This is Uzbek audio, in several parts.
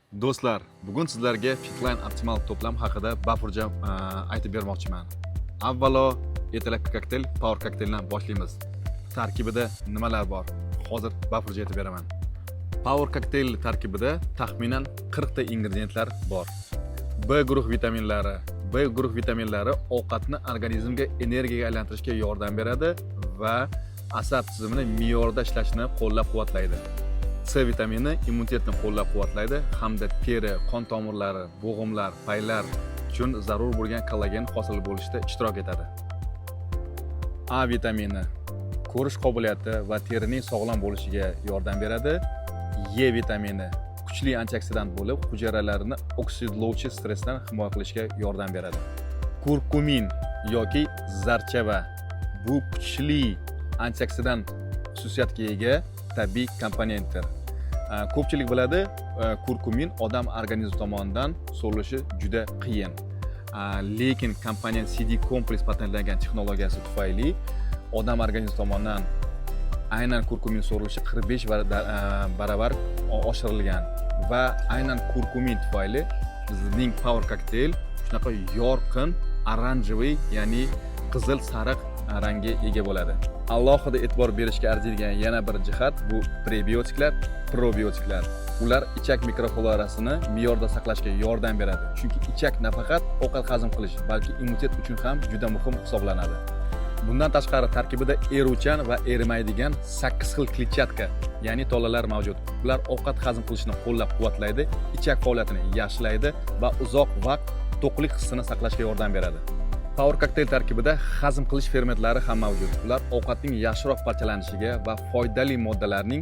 Do'stlar, bugun sizlarga Fitline optimal to'plam haqida bafurja aytib bermoqchiman. Avvalo, ertalabki kokteyl Power kokteyldan boshlaymiz. Tarkibida nimalar bor? Hozir bafurja aytib beraman. Power kokteyl tarkibida taxminan 40 ta ingrediyentlar bor. B guruh vitaminlari ovqatni organizmga energiyaga aylantirishga yordam beradi va asab tizimini me'yorda ishlashini qo'llab-quvvatlaydi. C vitamini immunitetni qo'llab-quvvatlaydi hamda teri, qon tomirlari, bo'g'imlar, paylar uchun zarur bo'lgan kollagen hosil bo'lishda ishtirok etadi. A vitamini ko'rish qobiliyati va terining sog'lom bo'lishiga yordam beradi. E vitamini kuchli antioksidant bo'lib, hujayralarni oksidlovchi stressdan himoya qilishga yordam beradi. Kurkumin yoki zarchava bu kuchli antioksidant xususiyatga ega tabiiy komponentdir. Ko'pchilik biladi, kurkumin odam organizmi tomonidan so'rilishi juda qiyin. Lekin komponent CD kompleks patentlangan texnologiyasi tufayli odam organizmi tomonidan aynan kurkumin so'rilishi 45 baravar oshirilgan va aynan kurkumin tufayli bizning Power kokteyl shunaqa yorqin oranjiviy, ya'ni qizil sariq rangga ega bo'ladi. Alohida e'tibor berishga arziydigan yana bir jihat bu prebiotiklar, probiotiklar. Ular ichak mikroflorasini me'yorda saqlashga yordam beradi. Chunki ichak nafaqat ovqat hazm qilish, balki immunitet uchun ham juda muhim hisoblanadi. Bundan tashqari tarkibida eruvchan va erimaydigan 8 xil kletchatka, ya'ni tolalar mavjud. Ular ovqat hazm qilishni qo'llab-quvvatlaydi, ichak faoliyatini yaxshilaydi va uzoq vaqt to'qlik hissini saqlashga yordam beradi. Power kokteyl tarkibida hazm qilish fermentlari ham mavjud. Ular ovqatning yaxshiroq parchalanishiga va foydali moddalarning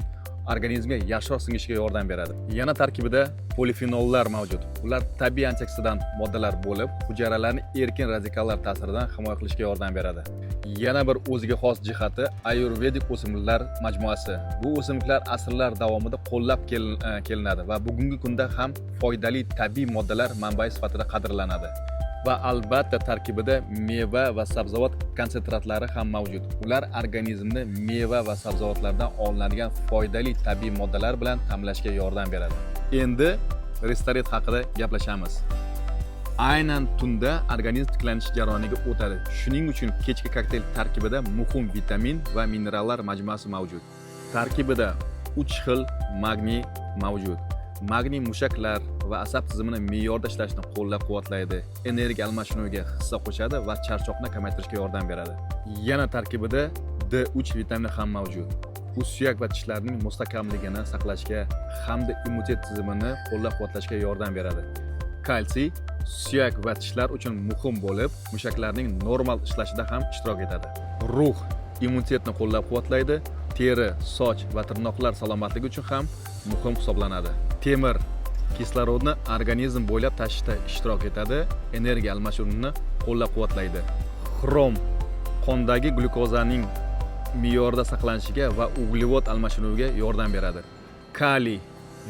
organizmga yaxshiroq singishiga yordam beradi. Yana tarkibida polifenollar mavjud. Ular tabiiy antioksidant moddalar bo'lib, hujayralarni erkin radikallar ta'siridan himoya qilishga yordam beradi. Yana bir o'ziga xos jihati ayurvedik o'simliklar majmuasi. Bu o'simliklar asrlar davomida qo'llab kelinadi va bugungi kunda ham foydali tabiiy moddalar manbai sifatida qadrlanadi. Va albatta tarkibida meva va sabzavot konsentratlari ham mavjud. Ular organizmni meva va sabzavotlardan olinadigan foydali tabiiy moddalar bilan ta'minlashga yordam beradi. Endi restoran haqida gaplashamiz. Aynan tunda organizm tiklanish jarayoniga o'tadi. Shuning uchun kechki kokteyl tarkibida muhim vitamin va minerallar majmuasi mavjud. Tarkibida 3 xil magniy mavjud. Magniy mushaklar va asab tizimini me'yorda ishlashni qo'llab-quvvatlaydi, energiya almashinuviga hissa qo'shadi va charchoqni kamaytirishga yordam beradi. Yana tarkibida D3 vitamini ham mavjud. U suyak va tishlarning mustahkamligini saqlashga hamda immunitet tizimini qo'llab-quvvatlashga yordam beradi. Kalsiy suyak va tishlar uchun muhim bo'lib, mushaklarning normal ishlashida ham ishtirok etadi. Ruh immunitetni qo'llab-quvvatlaydi, teri, soch va tirnoqlar salomatligi uchun ham muhim hisoblanadi. Temir kislorodni organizm bo'ylab tashishda ishtirok etadi, energiya almashinuvini qo'llab-quvvatlaydi. Xrom qondagi glyukozaning me'yorda saqlanishiga va uglevod almashinuviga yordam beradi. Kaliy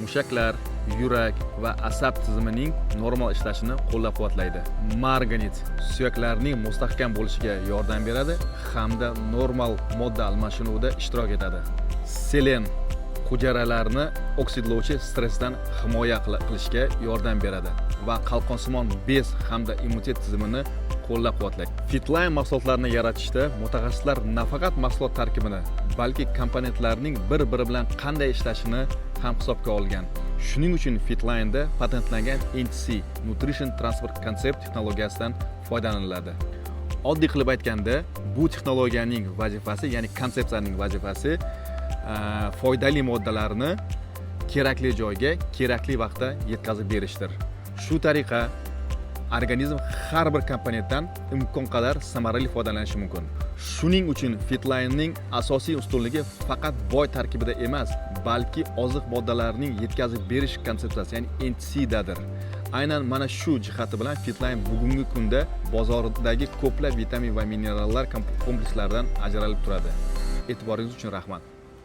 mushaklar, yurak va asab tizimining normal ishlashini qo'llab-quvvatlaydi. Marganit suyaklarning mustahkam bo'lishiga yordam beradi hamda normal modda almashinuvida ishtirok etadi. Selen hujayralarni oksidlovchi stressdan himoya qilishga yordam beradi va qalqonsimon bez hamda immunitet tizimini qo'llab-quvvatlaydi. Fitline mahsulotlarini yaratishda mutaxassislar nafaqat mahsulot tarkibini, balki komponentlarning bir-biri bilan qanday ishlashini ham hisobga olgan. Shuning uchun Fitline'da patentlangan NTC Nutrition Transfer Concept texnologiyasidan foydalaniladi. Oddiy qilib aytganda, bu texnologiyaning vazifasi, ya'ni konsepsiyaning vazifasi foydali moddalarni kerakli joyga, kerakli vaqtda yetkazib berishdir. Shu tariqa organizm har bir komponentdan imkon qadar samarali foydalanishi mumkin. Shuning uchun Fitline'ning asosiy ustunligi faqat boy tarkibida emas, balki oziq moddalarning yetkazib berish konsepsiyasi, ya'ni NTC'dadir. Aynan mana shu jihati bilan Fitline bugungi kunda bozordagi ko'plab vitamin va minerallar komplekslaridan ajralib turadi. E'tiboringiz uchun rahmat.